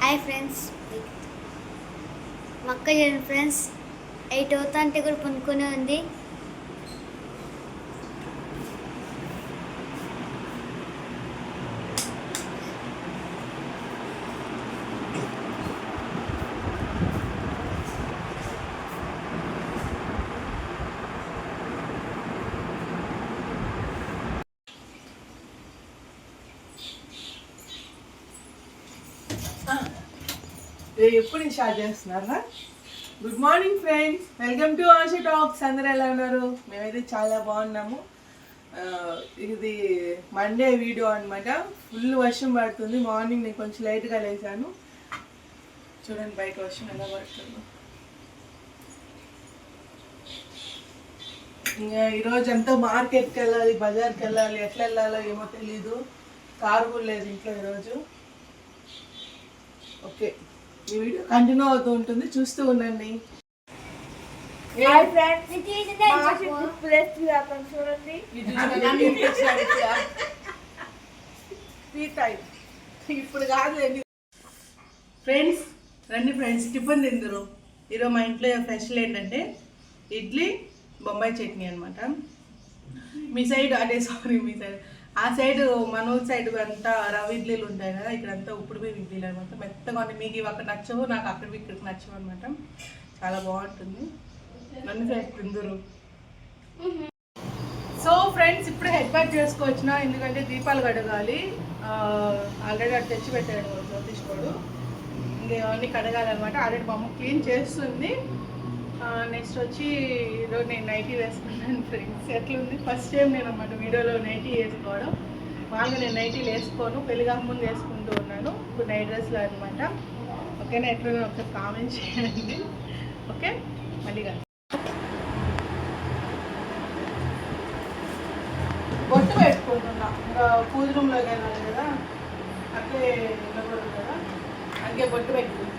Hi friends, మక్క చూడండి friends, 8 అవుతుంటే కూడా పనుకునే ఉంది. ఎప్పుడు నుంచి స్టార్ట్ చేస్తున్నారా? Good morning friends, welcome to ASHA talks. అందరూ ఎలా ఉన్నారు? మేమైతే చాలా బాగున్నాము. ఇది మండే వీడియో అనమాట. ఫుల్ వర్షం పడుతుంది. మార్నింగ్ నేను కొంచెం లైట్గా లేచాను. చూడండి బయట వర్షం ఎలా పడుతుందో. ఇంకా ఈరోజు అంతా మార్కెట్కి వెళ్ళాలి, బజార్కి వెళ్ళాలి. ఎట్లా వెళ్ళాలో ఏమో తెలీదు. కారు కూడా లేదు ఇంట్లో ఈరోజు. ఓకే, ఈ వీడియో కంటిన్యూ అవుతూ ఉంటుంది, చూస్తూ ఉండండి. ఇప్పుడు కాదులేండి ఫ్రెండ్స్, రండి ఫ్రెండ్స్, టిఫిన్ తిందరు. ఈరోజు మా ఇంట్లో స్పెషల్ ఏంటంటే ఇడ్లీ, బొంబాయి చట్నీ అనమాట. మీ సైడ్ అదే మీ సైడ్ ఆ సైడ్ మన ఊరి సైడ్ అంతా రవ్వ ఇడ్లీలు ఉంటాయి కదా, ఇక్కడంతా ఉప్పుడు బియ్యం ఇడ్లీలు అనమాట. మెత్తగా ఉంది. మీకు ఇవి అక్కడ నచ్చవు, నాకు అక్కడికి ఇక్కడికి నచ్చవు అనమాట. చాలా బాగుంటుంది. నన్ను ఫ్రెండ్స్ తిందురు. సో ఫ్రెండ్స్, ఇప్పుడు హెడ్ బాత్ చేసుకోవచ్చిన, ఎందుకంటే దీపాలు కడగాలి. ఆల్రెడీ అటు తెచ్చి పెట్టాడు జ్యోతిష్కోడు. ఇంకేమన్నీ కడగాలన్నమాట. ఆల్రెడీ మా అమ్మ క్లీన్ చేస్తుంది. నెక్స్ట్ వచ్చి ఈరోజు నేను నైటీ వేసుకున్నాను ఫ్రెండ్స్. ఎట్లుంది? ఫస్ట్ టైం నేను అన్నమాట వీడియోలో నైటీ వేసుకోవడం. మామూలుగా నేను నైటీలు వేసుకోను, పెళ్ళిగా ముందు వేసుకుంటూ ఉన్నాను. ఇప్పుడు నైట్ డ్రెస్లో అనమాట. ఓకేనా? ఎట్లా ఒకసారి కామెంట్ చేయండి. ఓకే, మళ్ళీ కాదు. బొట్టు పెట్టుకుంటున్నా. ఇంకా పూజ రూమ్లోకి వెళ్ళాలి కదా, అట్లే వెళ్ళకూడదు కదా, అందుకే బొట్టు పెట్టుకుంటున్నా.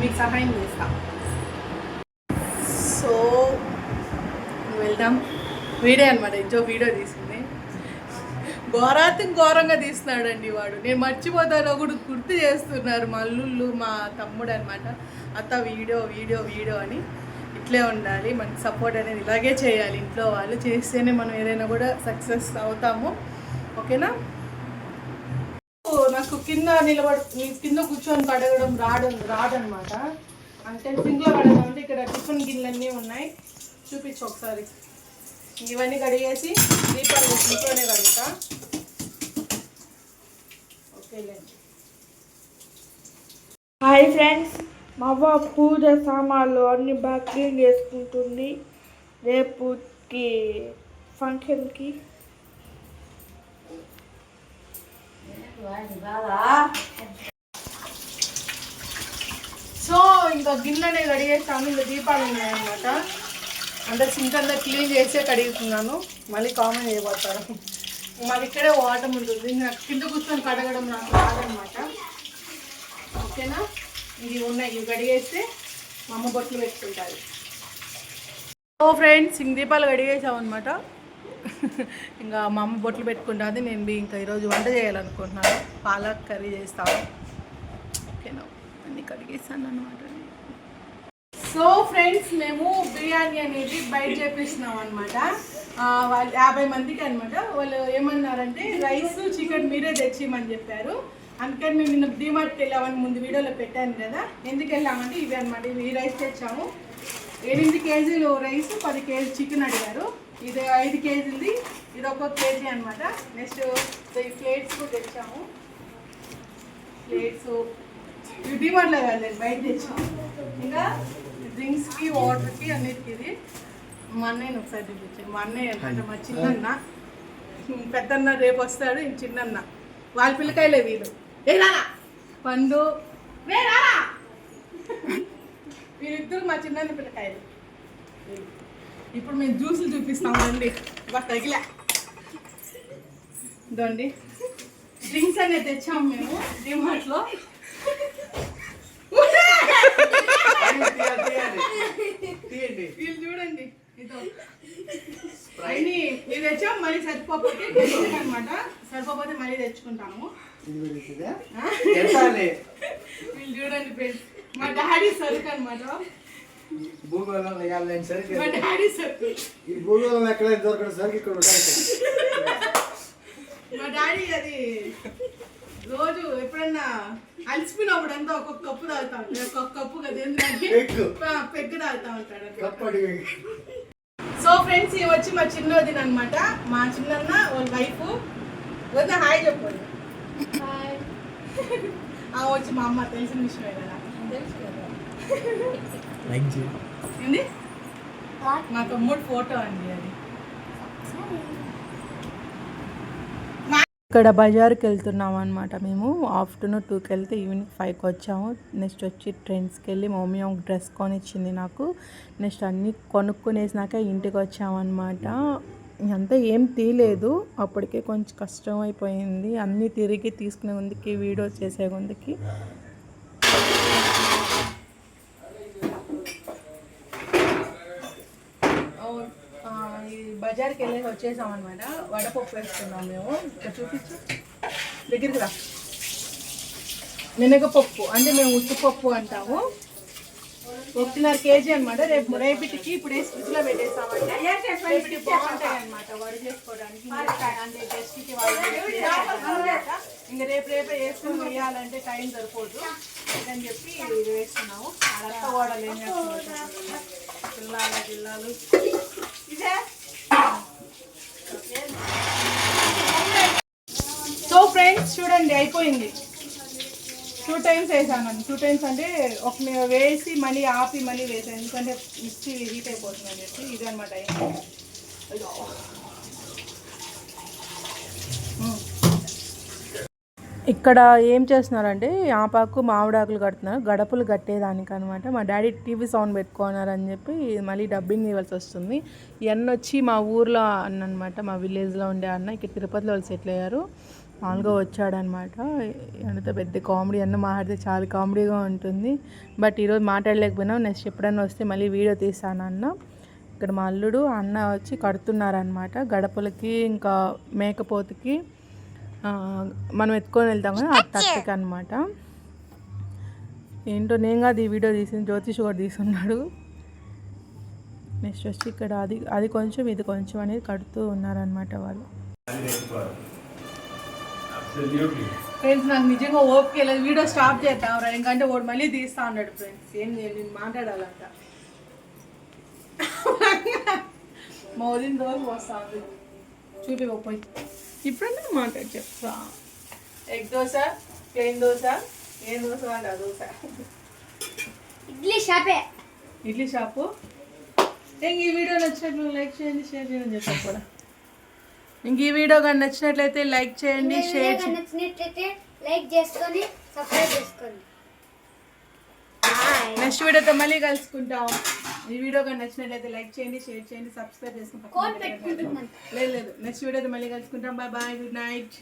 మీకు సహాయం చేస్తా. సో వెళ్దాం. వీడియో అనమాట, ఇంకో వీడియో తీసింది. ఘోరంగా తీస్తున్నాడండి వాడు. నేను మర్చిపోతాను కూడా గుర్తు చేస్తున్నారు మా అల్లుళ్ళు, మా తమ్ముడు అనమాట. అత్త వీడియో వీడియో వీడియో అని. ఇట్లే ఉండాలి, మనకి సపోర్ట్ అనేది ఇలాగే చేయాలి. ఇంట్లో వాళ్ళు చేస్తేనే మనం ఏదైనా కూడా సక్సెస్ అవుతాము. ఓకేనా? నాకు కింద కింద కూర్చొని కడగడం రాదనమాట. అంటే సింక్లో కడగడం అంటే ఇక్కడ టిఫిన్ గిన్నెలన్నీ ఉన్నాయి. చూపించు ఒకసారి. ఇవన్నీ కడిగేసి దీపాలు ఇంట్లోనే కడుగుతా. ఓకేలేండి. హాయ్ ఫ్రెండ్స్, మా అవ్వ పూజ సామాన్లు అన్ని బాగా క్లీన్ చేసుకుంటుంది రేపుకి ఫంక్షన్కి. సో ఇంకా గిన్నెనే కడిగేస్తాను. ఇంకా దీపాలు ఉన్నాయన్నమాట. అంటే సింక్ అంతా క్లీన్ చేసే కడుగుతున్నాను. మళ్ళీ కామెంట్ చేయబోతారు. మాది ఇక్కడే వాటర్ ఉంటుంది. నాకు కింద కూర్చొని కడగడం నాకు రాదనమాట. ఓకేనా? ఇవి ఉన్నాయి, ఇవి కడిగేస్తే మా అమ్మ బొట్లు పెట్టుకుంటారు. సో ఫ్రెండ్స్, ఇంక దీపాలు కడిగేసామన్నమాట. ఇంకా మా అమ్మ బొట్లు పెట్టుకుంటుంది. నేను ఇంకా ఈరోజు వంట చేయాలనుకుంటున్నాను. పాలక్ కర్రీ చేస్తాను. ఓకేనా? అన్నీ కడిగేస్తాను అనమాట. సో ఫ్రెండ్స్, మేము బిర్యానీ అనేది బయట చేపిస్తున్నాం అనమాట. వాళ్ళు 50 మందికి అనమాట. వాళ్ళు ఏమన్నారంటే రైస్ చికెన్ మీరే తెచ్చిమని చెప్పారు. అందుకని మేము నిన్న డిమార్ట్కి వెళ్ళామని ముందు వీడియోలో పెట్టాను కదా. ఎందుకు వెళ్ళామంటే ఇవి అనమాట. ఇవి ఈ రైస్ తెచ్చాము. 8 కేజీలు రైస్, 10 కేజీ చికెన్ అడిగారు. ఇది 5 కేజీలది, ఇది 1 కేజీ అనమాట. నెక్స్ట్ ఈ ప్లేట్స్ కూడా తెచ్చాము. ప్లేట్స్ ఇవి డిమార్ట్లో కాదు, బయట తెచ్చాము. ఇంకా డ్రింక్స్కి, వాటర్కి అన్నిటికి. ఇది మా అన్నయ్యని ఒకసారి చూపించాను. మా అన్నయ్య అనమాట, మా చిన్నన్న. పెద్దన్న రేపు వస్తాడు. చిన్నన్న వాళ్ళ పిల్లకాయలే వీళ్ళు. ఏ రానా పండు, రే రానా, వీళ్ళిద్దరు మా చిన్న పిల్లకాయలు. ఇప్పుడు మేము జ్యూసులు చూపిస్తామండి. ఇవాళ తగిలే ఇదండి డ్రింక్స్ అనేది తెచ్చాము మేము డిమార్ట్లో. అన్ని ఇది తెచ్చాం మళ్ళీ సరిపోతే టెస్ట్ అనమాట. సరిపోతే మళ్ళీ తెచ్చుకుంటాము. వీళ్ళు చూడండి ఫ్రెండ్స్, మా డాడీ సరుకు అనమాట. మా డాడీ సరుకు. మా డాడీ అది రోజు ఎప్పుడన్నా అలసిపోయినప్పుడు అంతా ఒక్కొక్క కప్పు తాగుతా ఉంటాడు. ఒక్కొక్క కప్పు కదా ఎందుకంటే పెగ్గు తాగుతా ఉంటాడు. సో ఫ్రెండ్స్ ఇవి వచ్చి మా చిన్నోదిన అనమాట. మా చిన్న వాళ్ళ వైఫ్ వద్ద హాయ్ చెప్పండి. వచ్చి మా అమ్మ తెలిసిన విషయమే కదా. తెలుసు కదా ఏంది మా తమ్ముడు ఫోటో అండి అది. ఇక్కడ బజార్కి వెళ్తున్నాం అనమాట. మేము ఆఫ్టర్నూన్ 2కి వెళ్తే ఈవినింగ్ 5కి వచ్చాము. నెక్స్ట్ వచ్చి ట్రెండ్స్కి వెళ్ళి మా మమ్మీ ఒక డ్రెస్ కొనిచ్చింది నాకు. నెక్స్ట్ అన్నీ కొనుక్కునేసినాక ఇంటికి వచ్చామన్నమాట. అంతా ఏం తీయలేదు, అప్పటికే కొంచెం కష్టం అయిపోయింది అన్నీ తిరిగి తీసుకునే ముందుకి వీడియో చేసే ముందుకి. బజార్కి వెళ్ళేసి వచ్చేసాం అనమాట. వడపప్పు వేసుకున్నాం మేము. ఇక్కడ చూపించు దగ్గరికి రా. మినగపప్పు అంటే మేము ఉట్టుపప్పు అంటాము. 1.5 kg అనమాట. రేపటికి ఇప్పుడు వేసి ఫ్రిడ్జ్లో పెట్టేస్తామంటే రేపటికి బాగుంటాయి అనమాట వడ చేసుకోవడానికి. అంటే టెస్ట్కి ఇంకా రేపే వేసుకొని వేయాలంటే టైం సరిపోదు అని చెప్పి ఇది వేస్తున్నాము. అదంతా వడలు ఏం చేస్తున్నాం పిల్లలు సో ఫ్రెండ్స్ చూడండి అయిపోయింది. 2 times వేసాను. 2 times అంటే ఒక వేసి మళ్ళీ ఆపి మళ్ళీ వేసాను, ఎందుకంటే మిక్సీ హీట్ అయిపోతుంది అని చెప్పి. ఇది అనమాట. ఇక్కడ ఏం చేస్తున్నారంటే ఆపాకు మామిడాకులు కడుతున్నారు, గడపలు కట్టేదానికి అనమాట. మా డాడీ టీవీ సౌండ్ పెట్టుకున్నారని చెప్పి మళ్ళీ డబ్బింగ్ ఇవ్వాల్సి వస్తుంది. ఈ అన్న వచ్చి మా ఊర్లో అన్న అనమాట, మా విలేజ్లో ఉండే అన్న. ఇక్కడ తిరుపతిలో వాళ్ళు సెటిల్ అయ్యారు. మామూలుగా వచ్చాడనమాట. అంత పెద్ద కామెడీ అన్న మాట్లాడితే చాలా కామెడీగా ఉంటుంది. బట్ ఈరోజు మాట్లాడలేకపోయినాం. నెక్స్ట్ ఎప్పుడైనా వస్తే మళ్ళీ వీడియో తీస్తాను అన్న. ఇక్కడ మా అల్లుడు అన్న వచ్చి కడుతున్నారనమాట గడపలకి, ఇంకా మేకపోతుకి మనం ఎత్తుకొని వెళ్తాం కదా ఆ తట్టకి అనమాట. ఏంటో నేను కాదు ఈ వీడియో తీసింది, జ్యోతిష్ కూడా తీసుకున్నాడు. నెక్స్ట్ వచ్చి ఇక్కడ అది కొంచెం ఇది కొంచెం అనేది కడుతూ ఉన్నారనమాట వాళ్ళు. ఫ్రెండ్స్ నాకు నిజంగా ఓపిక లేదు, వీడియో స్టాప్ చేద్దాం రా, ఎందుకంటే వాడు మళ్ళీ తీస్తా ఉన్నాడు. ఫ్రెండ్స్ ఏం నేను మాట్లాడాలంట. మా వదిన రోజు వస్తా ఉంది చూపిపోయి. ఇప్పుడన్నా మాట్లాడి చెప్తా. ఎగ్ దోశ, ప్లెయిన్ దోశ, ఏం దోశ అంటే ఆ దోశ. ఇడ్లీ షాపు. ఇంక ఈ వీడియో నచ్చినట్లు లైక్ చేయండి, షేర్ చేయండి చెప్పారు కూడా. ఇంక ఈ వీడియో కానీ నచ్చినట్లయితే లైక్ చేయండి, షేర్ నచ్చినట్లయితే లైక్ చేసుకొని సబ్స్క్రైబ్ చేసుకోండి. నెక్స్ట్ వీడియోతో మళ్ళీ కలుసుకుంటాం. ఈ వీడియో కానీ నచ్చినట్లయితే లైక్ చేయండి, షేర్ చేయండి, సబ్స్క్రైబ్ చేసుకుంటాం. లేదు నెక్స్ట్ వీడియోతో మళ్ళీ కలుసుకుంటాం. Bye bye, good night.